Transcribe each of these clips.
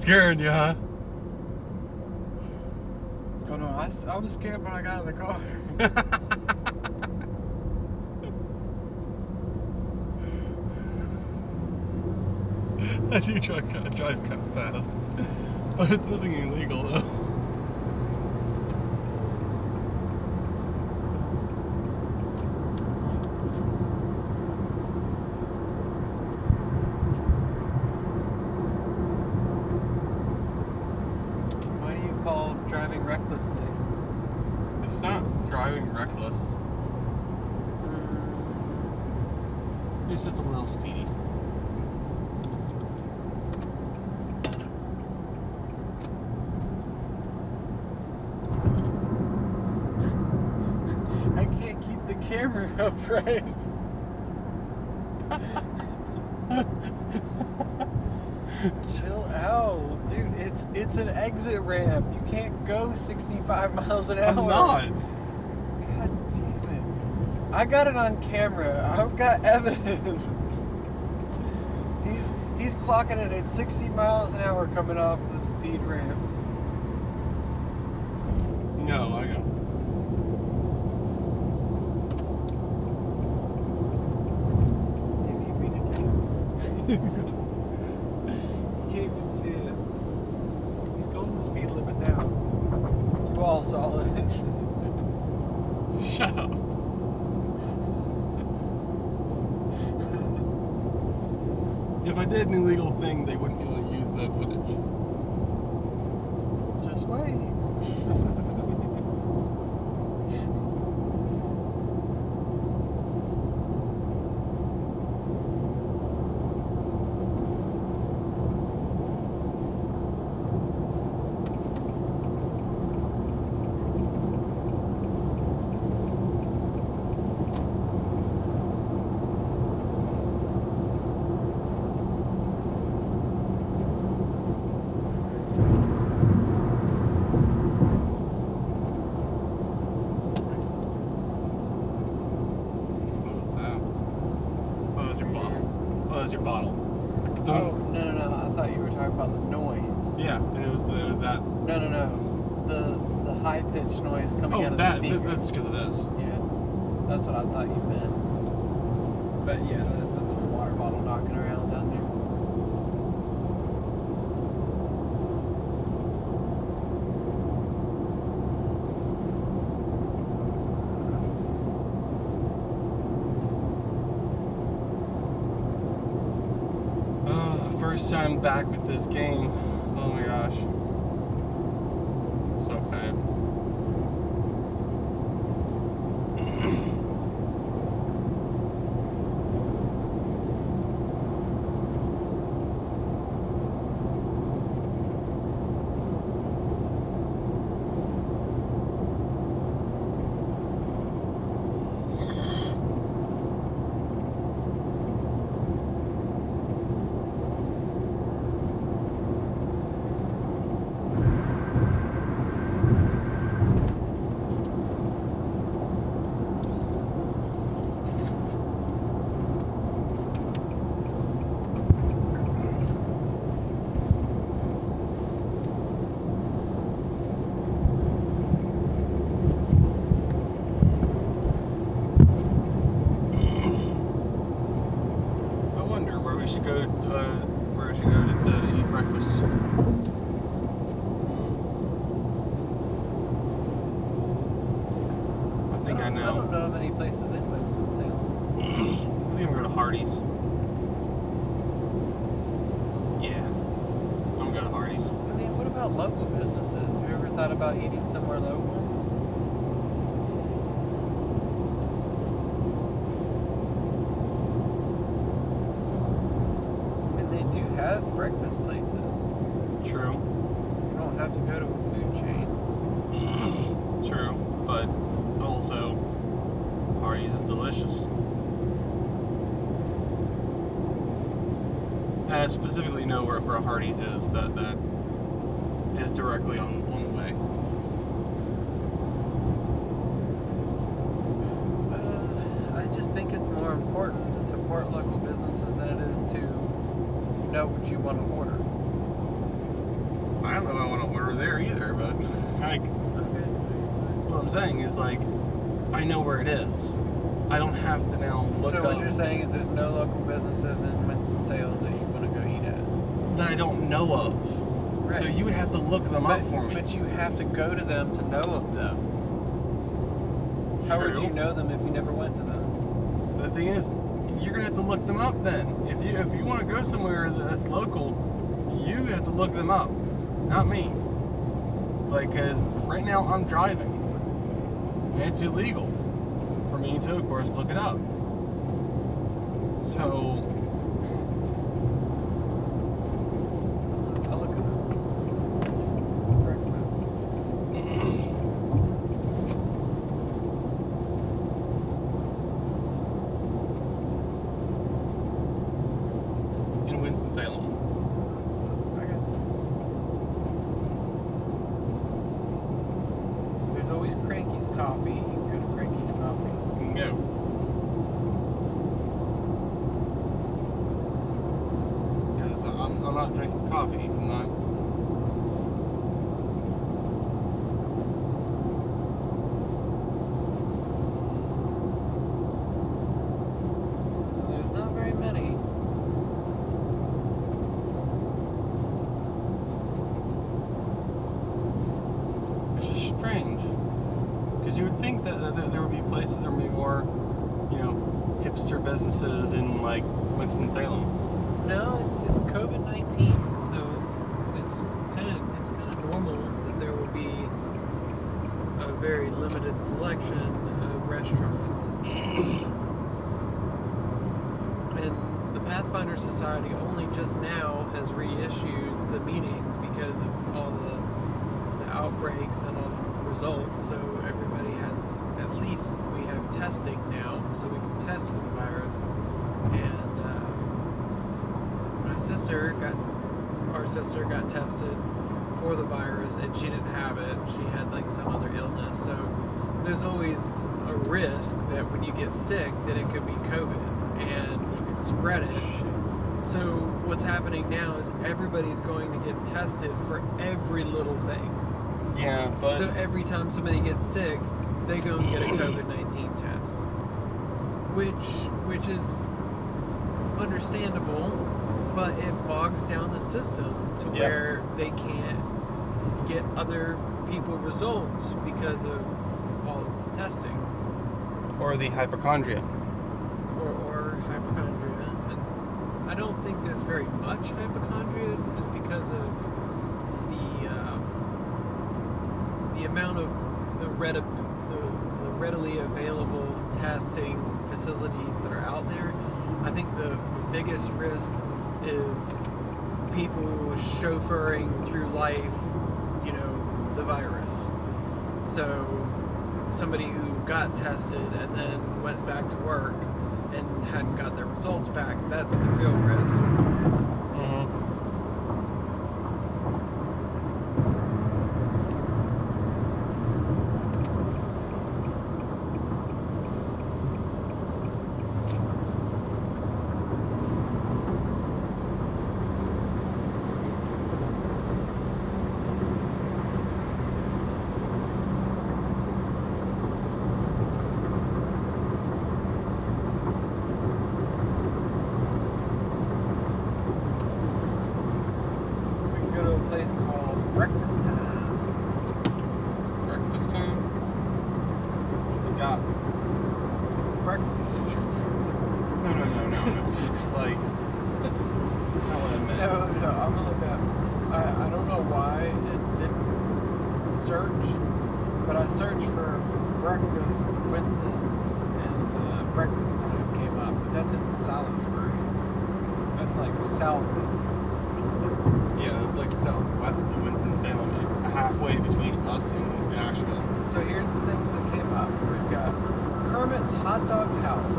scaring you, huh? Oh no, I was scared when I got in the car. I do drive kind of fast, but it's nothing illegal though. What do you call driving recklessly? It's not driving reckless. It's just a little speedy. I can't keep the camera upright. Chill out, dude. It's an exit ramp. You can't go 65 miles an hour. I'm not. God damn it! I got it on camera. I've got evidence. He's clocking it at 60 miles an hour coming off the speed ramp. No, I know. You need me to get him. You can't even see it. He's going the speed limit now. You all saw it. Shut up. If I did an illegal thing, they wouldn't be able to use the footage. Just wait. Your bottle. Oh, no. I thought you were talking about the noise. Yeah, and it was that. No. The high-pitched noise coming out of the speakers. That's because of this. Yeah. That's what I thought you meant. But yeah, that's a water bottle knocking around down there. First time back with this game. Oh my gosh. I'm so excited. Where should go to eat breakfast? I think I know. I don't know of any places in Winston-Salem. I think I'm going to go to Hardee's. Yeah, I'm going to go to Hardee's. I mean, what about local businesses? Have you ever thought about eating somewhere local? Have breakfast places. True. You don't have to go to a food chain. True, but also Hardee's is delicious. I specifically know where Hardee's is. That is directly on the way. I just think it's more important to support local businesses than it is to know what you want to order. I don't know if I want to order there either, but like, Okay. what I'm saying is like, I know where it is. I don't have to now look So up what you're saying is there's no local businesses in Winston-Salem that you want to go eat at? that I don't know of. So Right. you would have to look them up for me. But you have to go to them to know of them. How would True. you know them if you never went to them? The thing is, you're gonna have to look them up then. If you want to go somewhere that's local, you have to look them up, not me. Like, cause right now I'm driving, and it's illegal for me to, of course, look it up. So I'll look it up. Breakfast. in Winston-Salem. Okay. There's always Cranky's Coffee. You can go to Cranky's Coffee. No. Because I'm not drinking coffee. I'm not. There's not very many. It's just strange. Because you would think that there would be places, there would be more, hipster businesses in like Winston-Salem. No, it's COVID-19, so it's kind of normal that there will be a very limited selection of restaurants. And the Pathfinder Society only just now has reissued the meetings because of all the outbreaks and all the results. So everybody has, at least we have testing now, so we can test for the virus. And our sister got tested for the virus, and she didn't have it. She had like some other illness. So there's always a risk that when you get sick, that it could be COVID, and you could spread it. So what's happening now is everybody's going to get tested for every little thing. Yeah, but So every time somebody gets sick, they go and get a COVID-19 test, which is understandable, but it bogs down the system to Yeah. where they can't get other people results because of all of the testing or the hypochondria. or hypochondria. And I don't think there's very much hypochondria just because of the amount of the readily available testing facilities that are out there. I think the biggest risk is people chauffeuring through life, the virus. So somebody who got tested and then went back to work and hadn't got their results back, that's the real risk. We go to a place called Breakfast Time. Breakfast time? What's it got? Breakfast. No. Like, that's not what I meant. No, I'm gonna look up. I don't know why it didn't search, but I searched for breakfast Winston, and Breakfast Time came up. But that's in Salisbury. That's like south of Winston. Yeah, it's like southwest of Winston-Salem. It's halfway between us and Asheville. So here's the things that came up. We've got Kermit's Hot Dog House.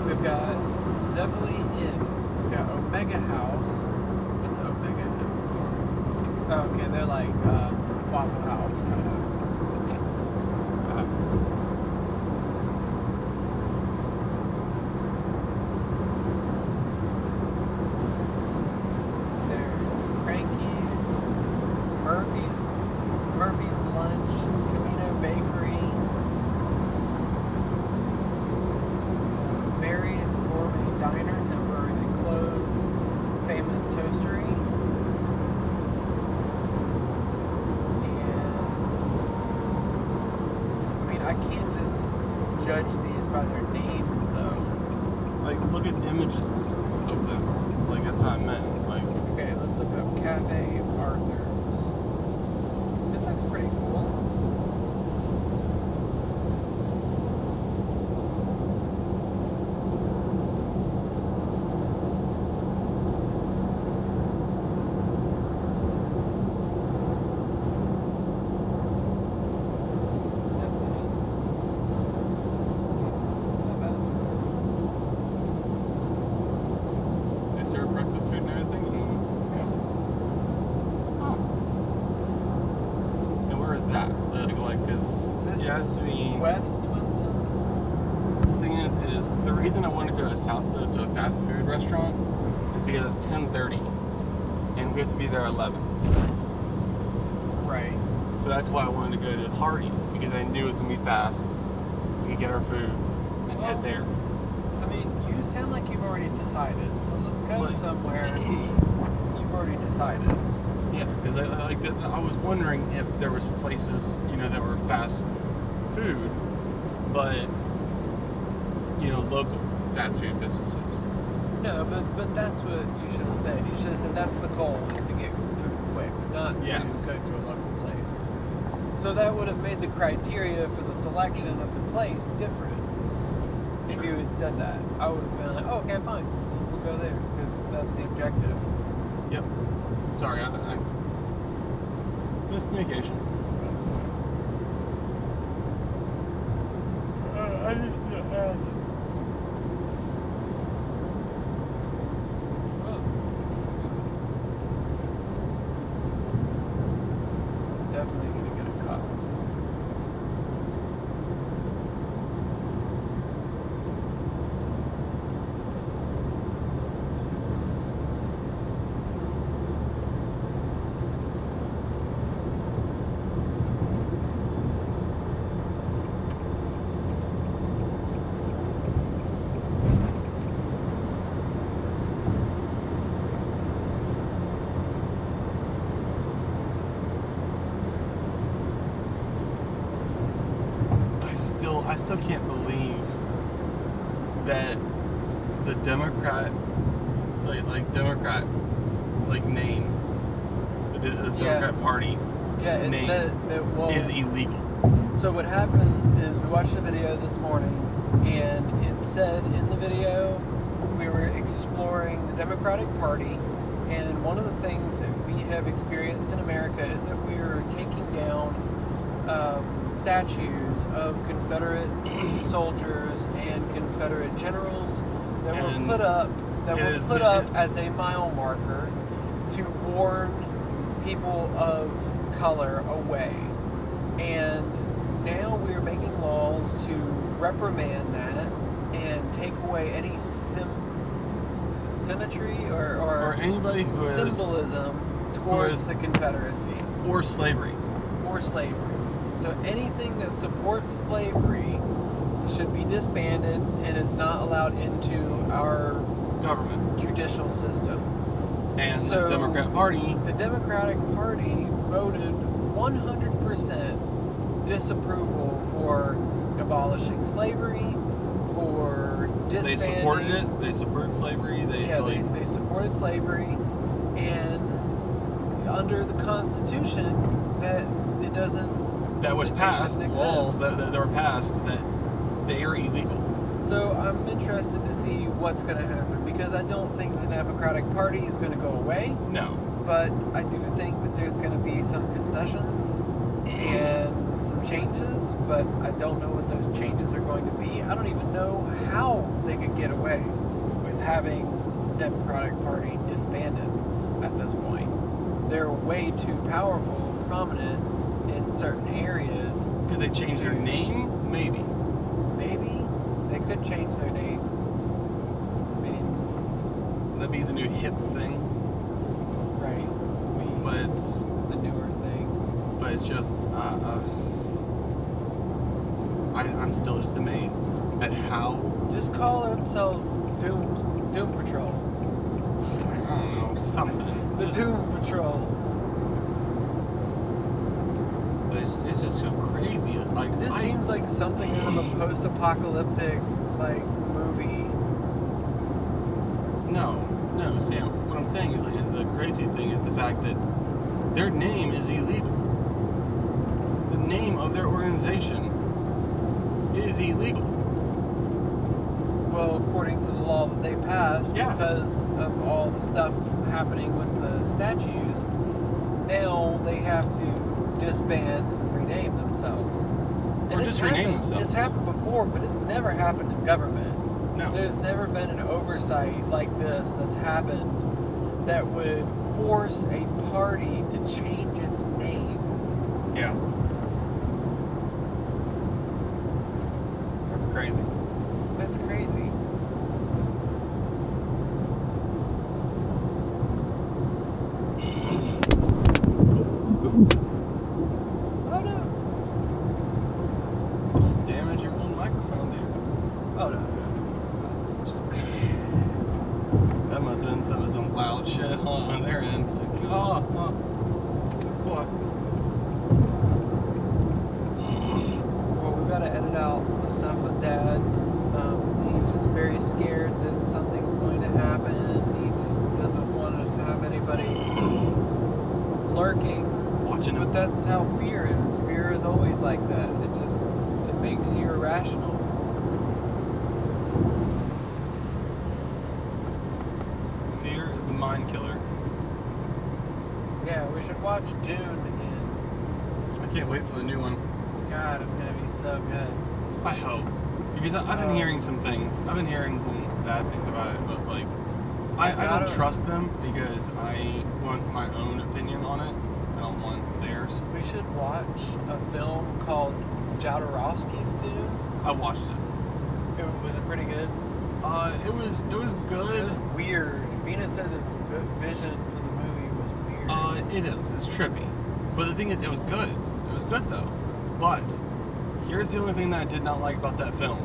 We've got Zevely Inn. We've got Omega House. What's Omega House? Oh, okay, they're like Waffle House kind of. There's Cranky's, I can't just judge these by their names, though. Like, look at images of them. Like, that's what I meant. Like, Okay, let's look up Cafe Arthur's. This looks pretty cool. That's neat. It's not bad. they serve breakfast food and everything. Oh. And where is that? Like, cause This yeah, is I mean, West Winston. thing is the reason I wanted to go to to a fast food restaurant is because it's 10:30, and we have to be there at 11. Right. So that's why I wanted to go to Hardee's, because I knew it's gonna be fast. We could get our food and head there. I mean, you sound like you've already decided. So let's go What? somewhere you've already decided. Yeah, because I was wondering if there was places, that were fast food, but local fast food businesses. No, but that's what you should have said. You should have said that's the goal, is to get food quick, not to Yes. go to a local place. So that would have made the criteria for the selection of the place different. If you had said that, I would have been like, oh, okay, fine, we'll go there, because that's the objective. Yep. Sorry, I miscommunication. I just asked. Oh, goodness. Definitely gonna get a coffee. I still can't believe that the Democrat, Democrat, name, the Democrat Party Yeah, it name said that, well, is illegal. so what happened is we watched the video this morning, and it said in the video we were exploring the Democratic Party, and one of the things that we have experienced in America is that we are taking down statues of Confederate soldiers and Confederate generals that And were put up it- as a mile marker to warn people of color away. And now we're making laws to reprimand that and take away any symmetry Or or anybody who is symbolism towards the Confederacy or slavery. or slavery. So anything that supports slavery should be disbanded and is not allowed into our Government. judicial system. And So- the Democrat Party, The Democratic Party voted 100% disapproval for abolishing slavery, for disbanding. they supported it. They supported slavery. They supported slavery, and under the Constitution, that it doesn't. that was it passed, shouldn't laws exist. that were passed, that they are illegal. So I'm interested to see what's going to happen, because I don't think the Democratic Party is going to go away, No. but I do think that there's going to be some concessions and some changes, but I don't know what those changes are going to be. I don't even know how they could get away with having the Democratic Party disbanded at this point. They're way too powerful, prominent in certain areas. Could they change their name? Maybe. Maybe they could change their name. I mean, That'd be the new hip thing. right? But it's The newer thing. just I'm still just amazed at how, Just call themselves Doom Patrol. I don't know, something. The Just- Doom Patrol. It's just so crazy. Like, It just seems like something out of a post-apocalyptic like movie. No, Sam. What I'm saying is, like, the crazy thing is the fact that their name is illegal. The name of their organization is illegal. Well, according to the law that they passed, Yeah. because of all the stuff happening with the statues, now they have to disband and rename themselves. Or just rename themselves. It's happened before, but it's never happened in government. No. There's never been an oversight like this that's happened that would force a party to change its name. Yeah. That's crazy. That's crazy. Oops. Oh no. Don't damage your own microphone, dude. Oh no. That must have been some loud shit on their end. Like, oh, what? Well, we gotta edit out the stuff with Dad. He's just very scared that something's going to happen. He just doesn't want to have anybody lurking. Watching But him. that's how fear is. Fear is always like that. It makes you irrational. Fear is the mind killer. Yeah, we should watch Dune again. I can't wait for the new one. God, it's gonna be so good. I hope. Because I've been hearing some things. I've been hearing some bad things about it, but like, I don't trust them because I want my own opinion on it. I don't want theirs. We should watch a film called Jodorowsky's Dune. I watched it. Was it pretty good? It was It good. was weird. Venus said his vision for the movie was weird. It is. It's trippy. But the thing is, it was good. It was good though. But here's the only thing that I did not like about that film.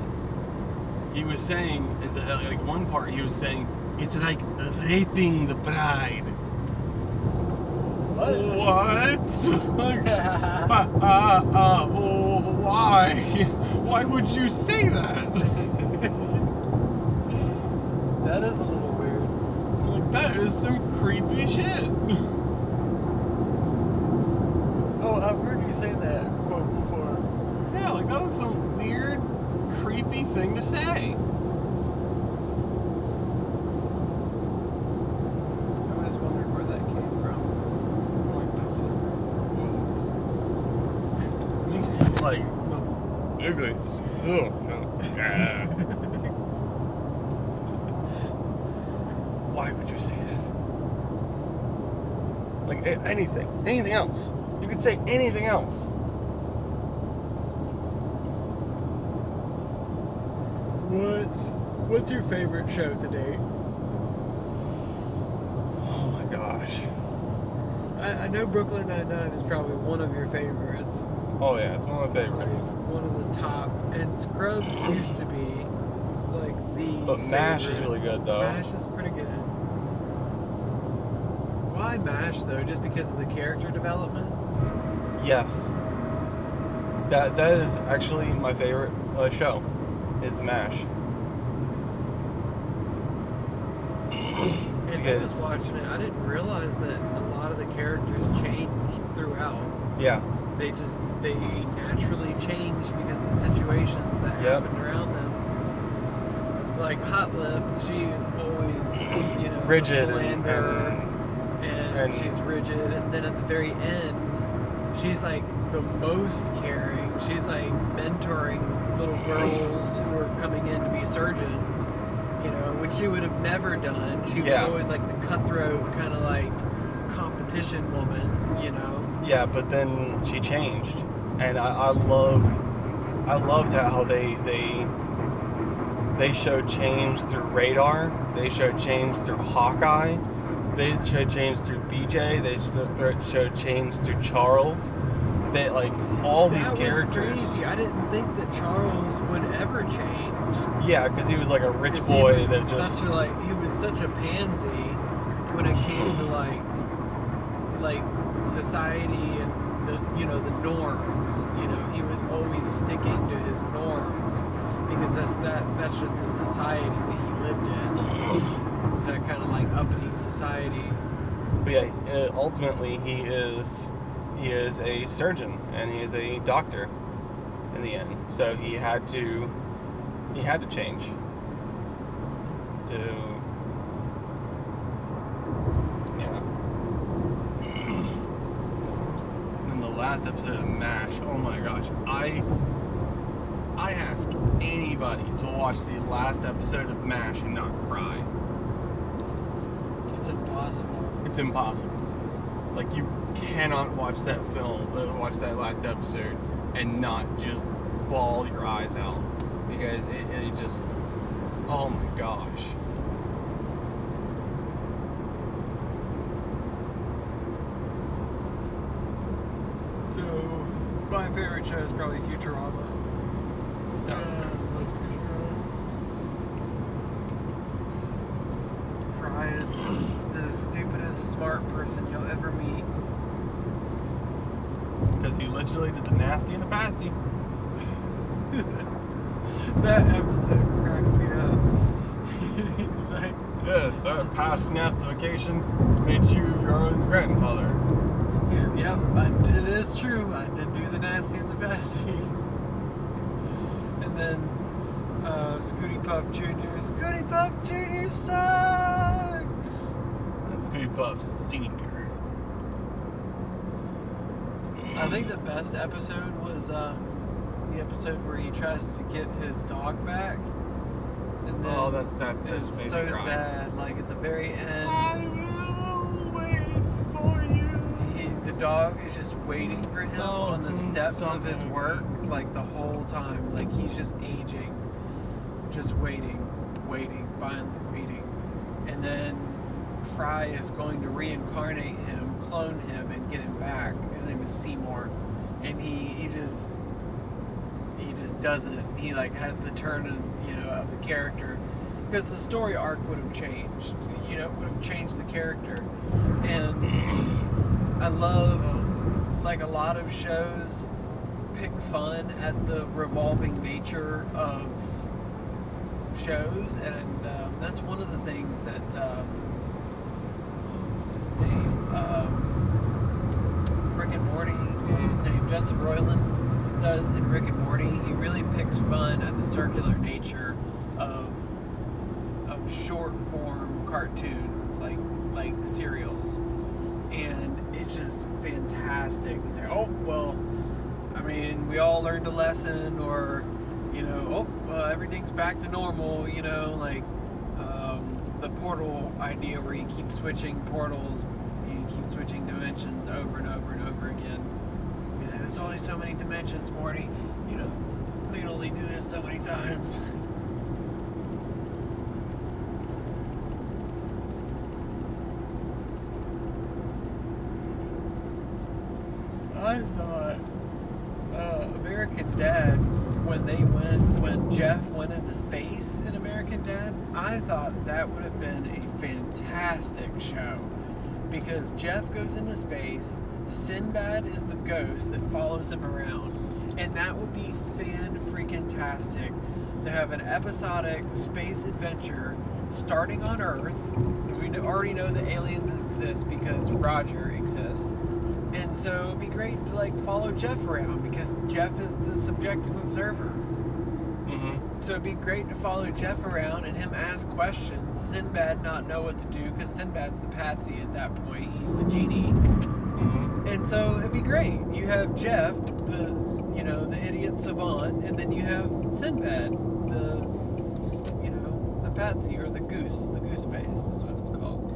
He was saying, like one part, he was saying, it's like raping the bride. What? Why? Why would you say that? That is a little weird. Like, that is some creepy shit. Oh, I've heard you say that quote before. Yeah, like that was some weird, creepy thing to say. I just wondered where that came from. Like that's just. It makes you like just ugly. Why would you say that? Like anything else. You could say anything else. What's your favorite show to date? Oh my gosh. I know Brooklyn Nine-Nine is probably one of your favorites. Oh yeah, it's one of my Like, favorites. one of the top. And Scrubs used to be like the But MASH is favorite. really good though. MASH is pretty good. Why MASH though? Just because of the character development? Yes. That is actually my favorite show. Is MASH. And I was watching it, I didn't realize that a lot of the characters changed throughout. Yeah. They naturally changed because of the situations that happened around them. Like Hot Lips, she is always, rigid a philanderer, and she's rigid. And then at the very end, she's like the most caring. She's like mentoring little girls who are coming in to be surgeons, which she would have never done. She was always like the cutthroat kind of like competition woman, Yeah, but then she changed, and I loved how they showed change through Radar. They showed change through Hawkeye. They showed change through BJ. They showed change through Charles. They all these characters. That was crazy. I didn't think that Charles would ever change. Yeah, because he was like a rich boy he was that he was such a pansy when it came to like society and the norms. He was always sticking to his norms because that's just the society that he lived in. It's that kind of like uppity society. But yeah, ultimately he is a surgeon and he is a doctor in the end. So he had to change to. Last episode of MASH, oh my gosh, I ask anybody to watch the last episode of MASH and not cry. It's impossible. It's impossible. Like, you cannot watch that watch that last episode and not just bawl your eyes out, because it just, oh my gosh. So, my favorite show is probably Futurama. Fry is the stupidest smart person you'll ever meet. Because he literally did the nasty and the pasty. That episode cracks me up. He's like, yes, that past nastification made you your own grandfather. He goes, yep, it is true. I did do the nasty and the pasty. And then Scooty Puff Jr. Scooty Puff Jr. sucks! And Scooty Puff Sr. I think the best episode was the episode where he tries to get his dog back. And then that's it's so sad. Like at the very end, I will wait for you. The dog is just waiting for him on the steps of his work, something. like the whole time. Like he's just aging, just waiting, finally waiting. And then Fry is going to reincarnate him, clone him, and get him back. His name is Seymour, and he just doesn't. He like has the turn of the character, because the story arc would have changed. Would have changed the character. And I love, like, a lot of shows pick fun at the revolving nature of shows, and that's one of the things that what's his name? Rick and Morty. What's his name? Justin Roiland does in Rick and Morty. He really picks fun at the circular nature of short form cartoons, like serials, and it's just fantastic. He's like, oh well, I mean, we all learned a lesson, or everything's back to normal. Like the portal idea where you keep switching portals, you keep switching dimensions over and over and over again. He's like, there's only so many dimensions, Morty. We can only do this so many times. I thought American Dad, when Jeff went into space in American Dad, I thought that would have been a fantastic show, because Jeff goes into space, Sinbad is the ghost that follows him around, and that would be fan-freaking-tastic to have an episodic space adventure starting on Earth, because we already know that aliens exist because Roger exists. And so it'd be great to follow Jeff around, because Jeff is the subjective observer. Mm-hmm. So it'd be great to follow Jeff around and him ask questions, Sinbad not know what to do, because Sinbad's the patsy at that point. He's the genie. Mm-hmm. And so it'd be great. You have Jeff, the idiot savant, and then you have Sinbad, the patsy, or the goose face is what it's called.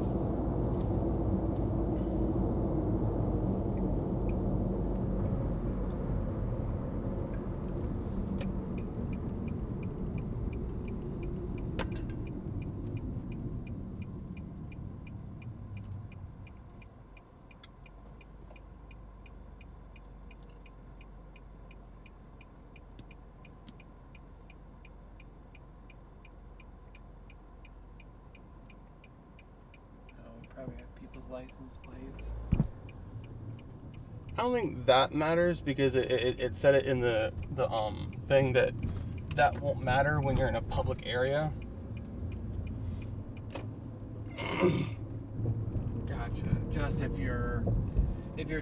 Probably have people's license plates. I don't think that matters because it said it in the thing that won't matter when you're in a public area. Gotcha. Just if you're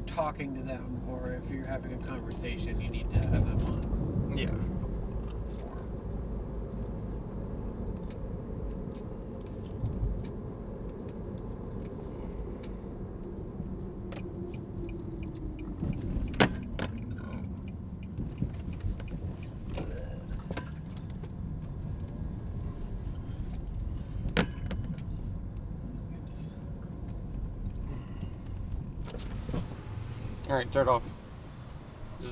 talking to them or if you're having a conversation, you need to have them on. Yeah. Form. All right, start off.